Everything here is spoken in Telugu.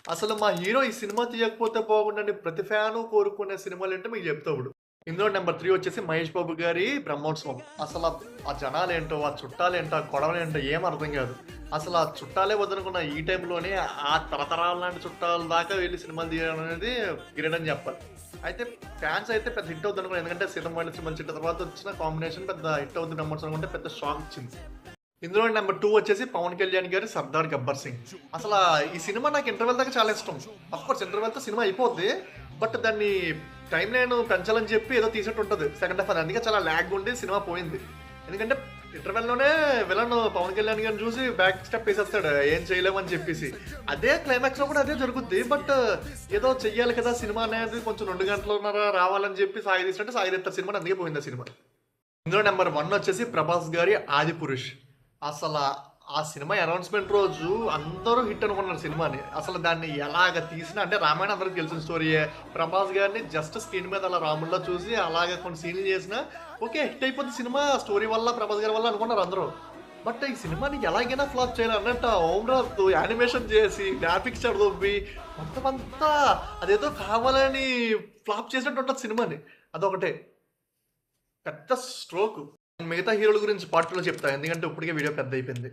అసలు మా హీరో ఈ సినిమా తీయకపోతే బాగుండని ప్రతి ఫ్యాను కోరుకునే సినిమాలేంటో మీకు చెప్తా ఇప్పుడు. ఇందులో నెంబర్ 3 వచ్చేసి మహేష్ బాబు గారి బ్రహ్మోత్సవం. అసల ఆ జనాలేంటో, ఆ చుట్టాలేంటో, ఆ గొడవలేంటో ఏం అర్థం కాదు. అసలు ఆ చుట్టాలే వద్దనుకున్న ఈ టైంలోనే ఆ తరతరాల లాంటి చుట్టాల దాకా వెళ్లి సినిమాలు తీయడం అనేది గ్రేట్ అని చెప్పాలి. అయితే ఫ్యాన్స్ అయితే పెద్ద హిట్ అవుద్దనుకున్నారు. ఎందుకంటే సీతమ్మ సినిమా చిట్ట తర్వాత వచ్చిన కాంబినేషన్ పెద్ద హిట్ అవుతుంది బ్రహ్మోత్సవం అంటే పెద్ద షాక్ ఇచ్చింది. ఇందులో నెంబర్ 2 వచ్చేసి పవన్ కళ్యాణ్ గారి 'సర్దార్ గబ్బర్ సింగ్'. అసలా ఈ సినిమా నాకు ఇంటర్వెల్ దాకా చాలా ఇష్టం. అఫ్‌కోర్స్ ఇంటర్వెల్‌తో సినిమా అయిపోద్ది. బట్ దాన్ని టైమ్ లైన్ పెంచాలని చెప్పి ఏదో తీసినట్టు ఉంటది సెకండ్ హాఫ్. అది అందుకే చాలా ల్యాగ్ ఉండి సినిమా పోయింది. ఎందుకంటే ఇంటర్వెల్‌లోనే విలన్ పవన్ కళ్యాణ్ గారిని చూసి బ్యాక్ స్టెప్ ఏసేస్తాడు. ఏం చేయలేమని చెప్పేసి. అదే క్లైమాక్స్‌లో కూడా అదే జరుగుద్ది. బట్ ఏదో చెయ్యాలి కదా సినిమా అనేది కొంచెం 2 గంటలున్నర రావాలని చెప్పి సాగదీసినట్టు సాగదీస్తారు సినిమాని. అందుకే పోయింది ఆ సినిమా. ఇందులో నెంబర్ 1 వచ్చేసి ప్రభాస్ గారి 'ఆదిపురుష్'. అసల ఆ సినిమా అనౌన్స్‌మెంట్ రోజు అందరూ హిట్ అనుకున్నారు సినిమాని. అసలు దాన్ని ఎలాగ తీసినా అంటే రామాయణం అందరికి తెలిసిన స్టోరీయే. ప్రభాస్ గారిని జస్ట్ స్క్రీన్ మీద అలా రాముడిలా చూసి అలాగే కొన్ని సీన్‌లు చేసినా ఓకే. హిట్ అయిపోద్ది సినిమా స్టోరీ వల్ల, ప్రభాస్ గారి వల్ల అనుకున్నారు అందరూ. బట్ ఈ సినిమాని ఎలాగైనా ఫ్లాప్ చేయాలి అన్నట్టు ఓమ్‌రాత్ యానిమేషన్ చేసి, గ్రాఫిక్స్ చెడదొబ్బి మొత్తం అంతా అదేదో కావాలని ఫ్లాప్ చేసినట్టు ఉంటది సినిమాని. అదొకటే. పెద్ద స్ట్రోక్. మిగతా హీరోల గురించి పార్ట్ 2లో చెప్తా. ఎందుకంటే ఇప్పటికే వీడియో పెద్ద అయిపోయింది.